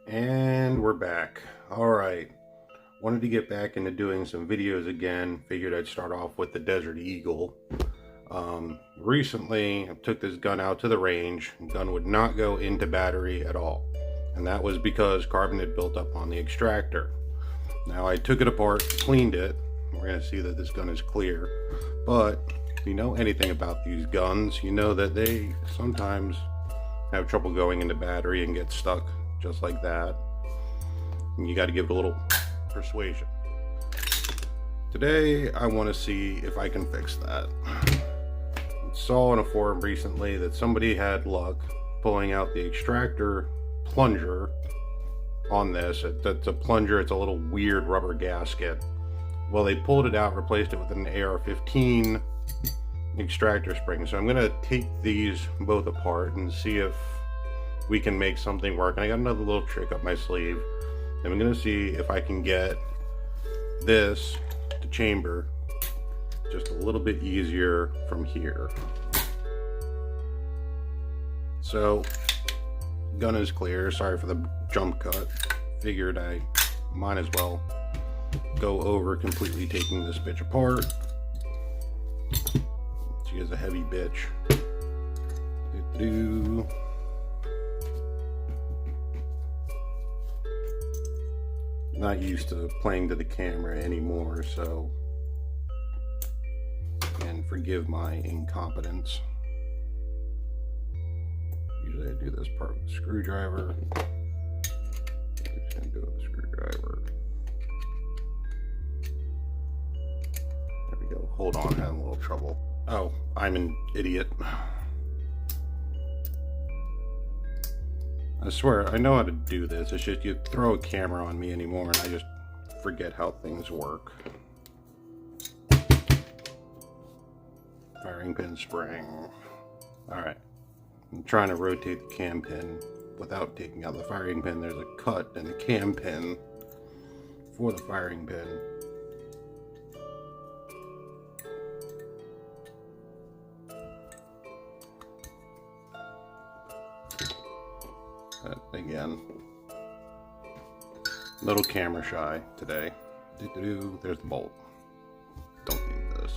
And we're back. Alright, wanted to get back into doing some videos again. Figured I'd start off with the Desert Eagle. Recently I took this gun out to the range. The gun would not go into battery at all, and that was because carbon had built up on the extractor. Now I took it apart, cleaned it. We're going to see that this gun is clear, but if you know anything about these guns, you know that they sometimes have trouble going into battery and get stuck just like that. And you got to give it a little persuasion. Today I want to see if I can fix that. I saw in a forum recently that somebody had luck pulling out the extractor plunger on this. It's a plunger, it's a little weird rubber gasket. Well, they pulled it out, replaced it with an AR-15 extractor spring. So I'm going to take these both apart and see if we can make something work. And I got another little trick up my sleeve. And I'm going to see if I can get this to chamber just a little bit easier from here. So, gun is clear. Sorry for the jump cut. Figured I might as well go over completely taking this bitch apart. She is a heavy bitch. Not used to playing to the camera anymore, so, and forgive my incompetence. Usually I do this part with a screwdriver. I'm just gonna do it with a screwdriver. There we go. Hold on, having a little trouble. Oh, I'm an idiot. I swear, I know how to do this. It's just you throw a camera on me anymore and I just forget how things work. Firing pin spring. Alright. I'm trying to rotate the cam pin without taking out the firing pin. There's a cut in the cam pin for the firing pin. Again, little camera shy today. There's the bolt. Don't need this.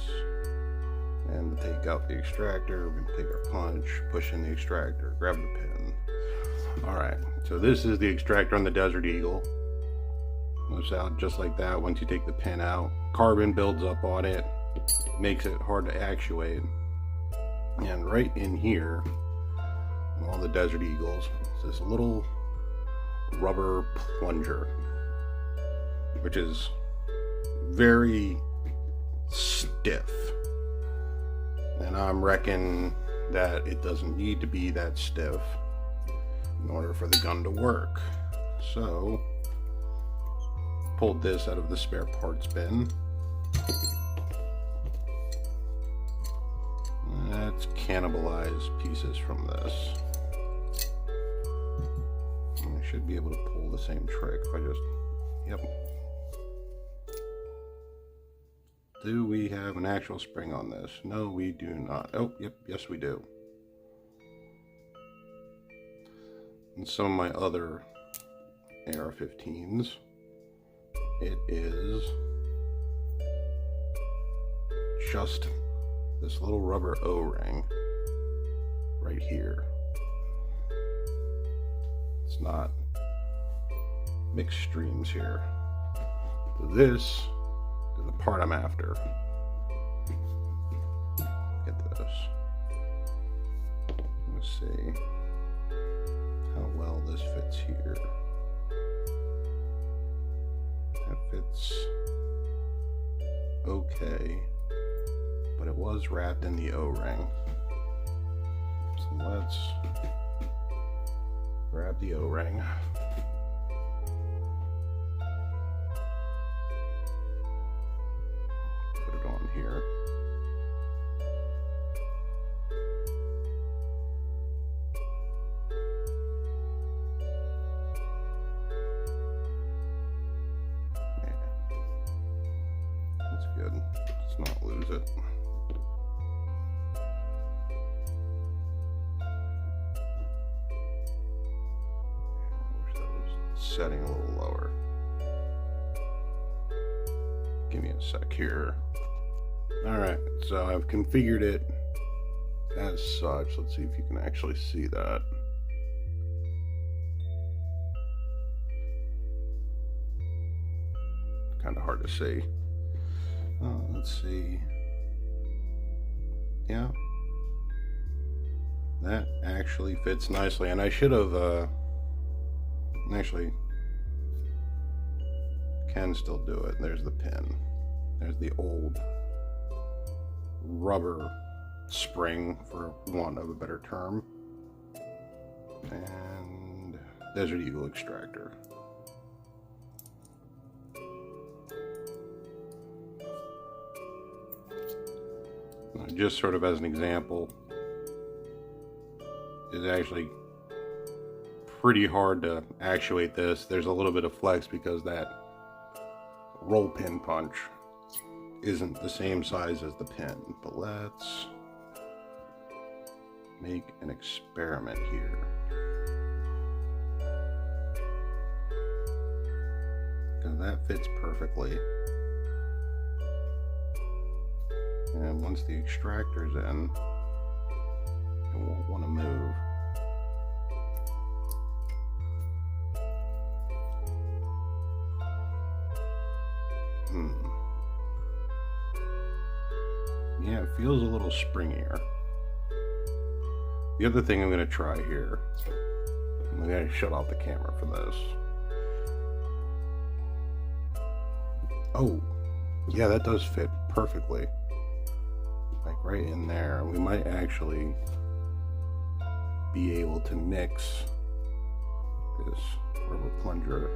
And to take out the extractor, we're going to take our punch, push in the extractor, grab the pin. Alright, so this is the extractor on the Desert Eagle. Moves out just like that once you take the pin out. Carbon builds up on it, makes it hard to actuate. And right in here, all the Desert Eagles, this little rubber plunger, which is very stiff, and I'm reckoning that it doesn't need to be that stiff in order for the gun to work. So pulled this out of the spare parts bin. Let's cannibalize pieces from this. I should be able to pull the same trick if I just, yep. Do we have an actual spring on this? No, we do not. Oh, yep, yes we do. And some of my other AR-15s, it is just this little rubber O-ring right here. It's not mixed streams here. So this is the part I'm after. Get this. Let's see how well this fits here. That fits okay, but it was wrapped in the O-ring. So let's grab the O-ring. Put it on here. Yeah. That's good. Let's not lose it. setting a little lower. Give me a sec here. Alright, so I've configured it as such. Let's see if you can actually see that. Kind of hard to see. Let's see. Yeah. That actually fits nicely, and I should have actually can still do it. There's the pin. There's the old rubber spring, for want of a better term, and Desert Eagle extractor. Just sort of as an example, it's actually pretty hard to actuate this. There's a little bit of flex because that roll pin punch isn't the same size as the pin. But let's make an experiment here. Because that fits perfectly. And once the extractor's in, it won't want to move. Yeah, it feels a little springier. The other thing I'm going to try here, I'm going to shut off the camera for this. Oh, yeah, that does fit perfectly. Like right in there. We might actually be able to mix this rubber plunger.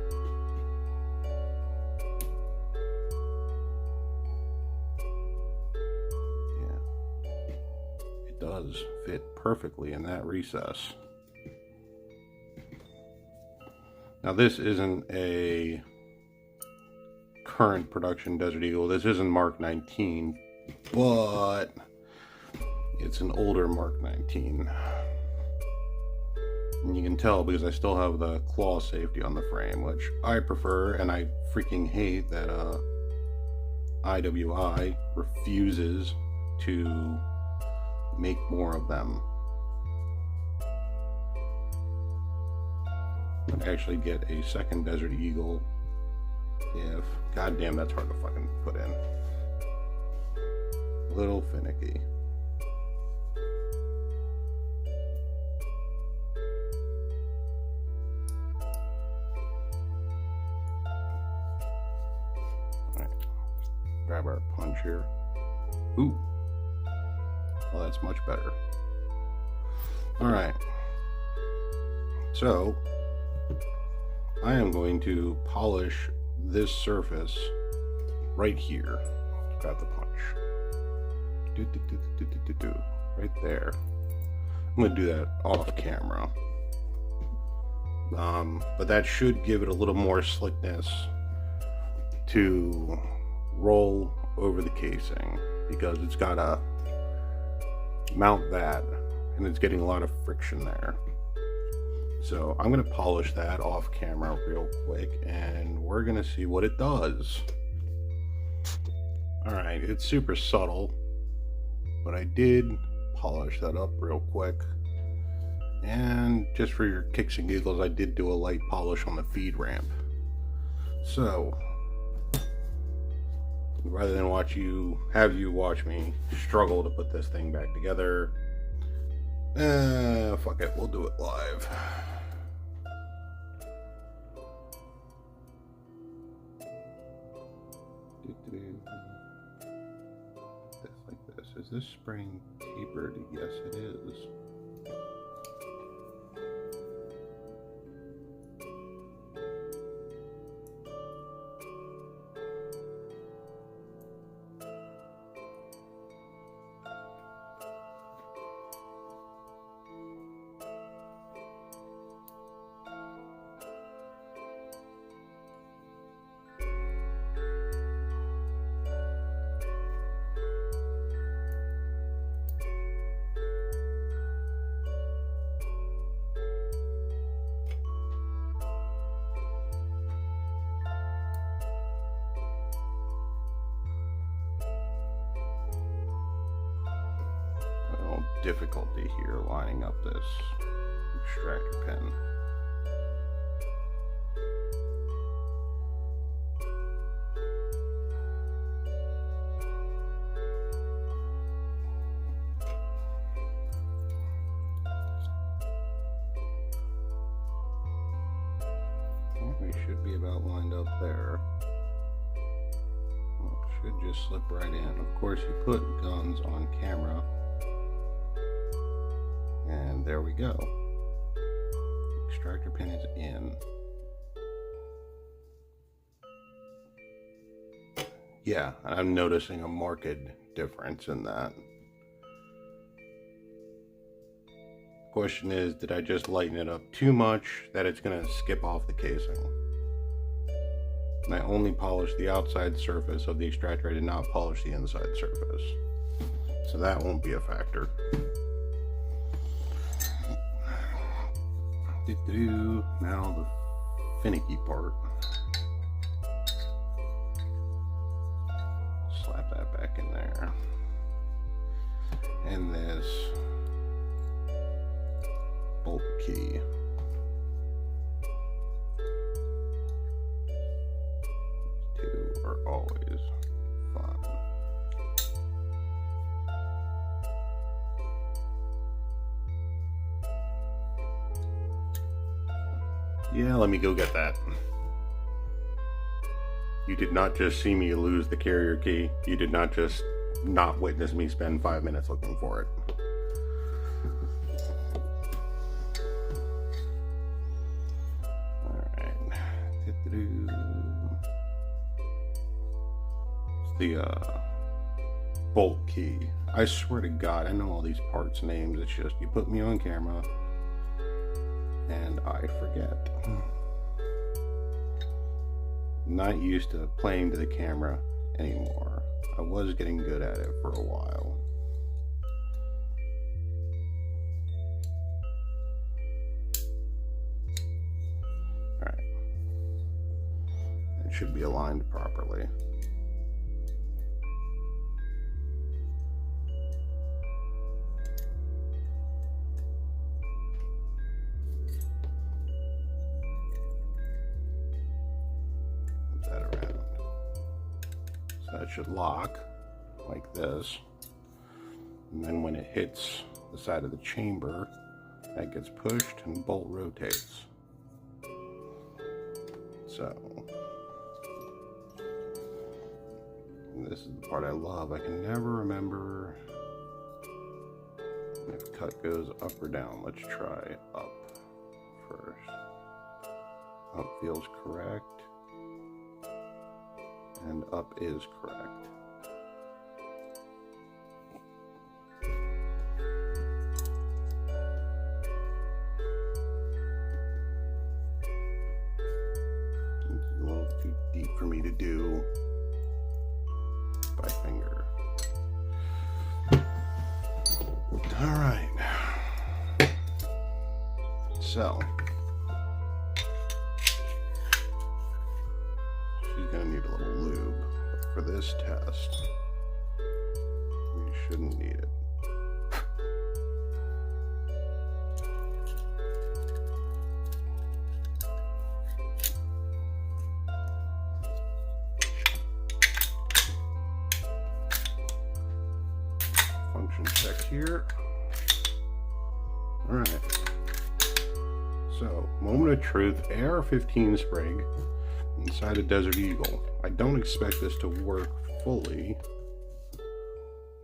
Does fit perfectly in that recess. Now this isn't a current production Desert Eagle. This isn't Mark 19, but it's an older Mark 19. And you can tell because I still have the claw safety on the frame, which I prefer, and I freaking hate that IWI refuses to make more of them. I'd actually get a second Desert Eagle if, goddamn, that's hard to fucking put in. A little finicky. Alright, grab our punch here. Ooh. Well, that's much better. Alright. So, I am going to polish this surface right here. Grab the punch. Right there. I'm going to do that off camera. But that should give it a little more slickness to roll over the casing, because it's got a mount that, and it's getting a lot of friction there. So I'm going to polish that off camera real quick, and we're going to see what it does. Alright, it's super subtle, but I did polish that up real quick. And just for your kicks and giggles, I did do a light polish on the feed ramp. So rather than have you watch me struggle to put this thing back together, fuck it, we'll do it live. Just like this. Is this spring tapered? Yes, it is. difficulty here lining up this extractor pin. We should be about lined up there. Well, it should just slip right in. Of course, you put guns on camera. And there we go. Extractor pin is in. Yeah, I'm noticing a marked difference in that. Question is, did I just lighten it up too much that it's going to skip off the casing? And I only polished the outside surface of the extractor. I did not polish the inside surface. So that won't be a factor. Now the finicky part. Slap that back in there. And this bolt key. These two are always fun. Yeah, let me go get that. You did not just see me lose the carrier key. You did not just not witness me spend 5 minutes looking for it. It's the bolt key. I swear to God, I know all these parts names. It's just you put me on camera and I forget. Not used to playing to the camera anymore. I was getting good at it for a while. Alright. It should be aligned properly. That should lock like this, and then when it hits the side of the chamber, that gets pushed and bolt rotates. So this is the part I love. I can never remember if cut goes up or down. Let's try up first. Up feels correct. And up is correct. It's a little too deep for me to do by finger. All right. So gonna need a little lube, but for this test we shouldn't need it. Function check here. All right, so moment of truth, AR-15 sprig inside a Desert Eagle. I don't expect this to work fully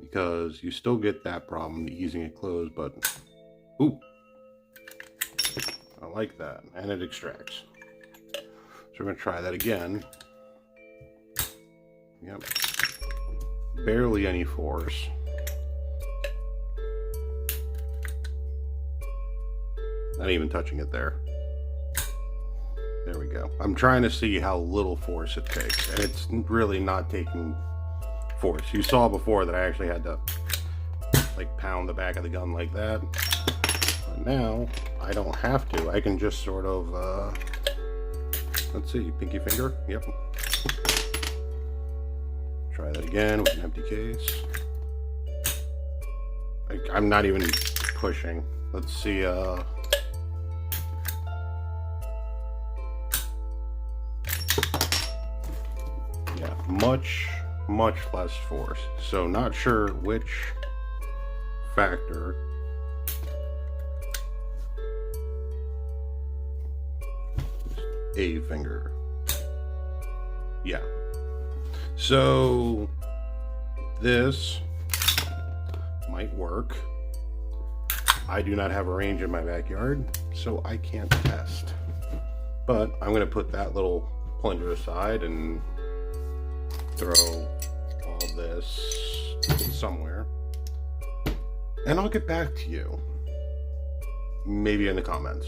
because you still get that problem, easing it closed, but ooh, I like that, and it extracts. So we're gonna try that again. Yep, barely any force. Not even touching it there. There we go. I'm trying to see how little force it takes, and it's really not taking force. You saw before that I actually had to like pound the back of the gun like that. But now I don't have to. I can just sort of let's see, pinky finger. Yep. Try that again with an empty case. I Like, I'm not even pushing. Let's see, yeah, much less force. So not sure which factor a finger. Yeah. So this might work. I do not have a range in my backyard, so I can't test. But I'm going to put that little plunger aside and throw all this somewhere. And I'll get back to you. Maybe in the comments.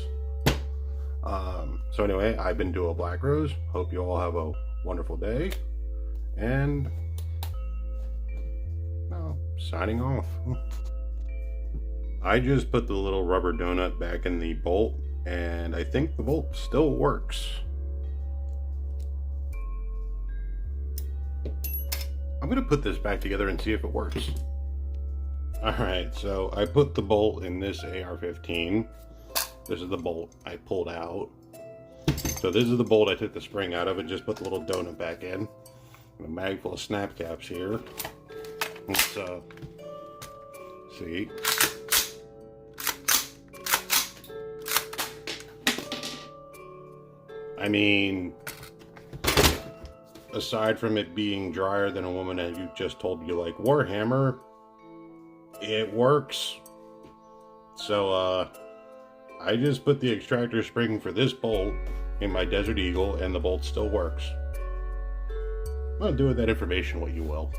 So anyway, I've been Duo Black Rose. Hope you all have a wonderful day. And signing off. I just put the little rubber donut back in the bolt, and I think the bolt still works. I'm gonna put this back together and see if it works. Alright, so I put the bolt in this AR-15. This is the bolt I pulled out. So this is the bolt I took the spring out of and just put the little donut back in. And a mag full of snap caps here. Let's see. I mean, aside from it being drier than a woman that you just told you like Warhammer, it works. So I just put the extractor spring for this bolt in my Desert Eagle, and the bolt still works. Well, do with that information what you will.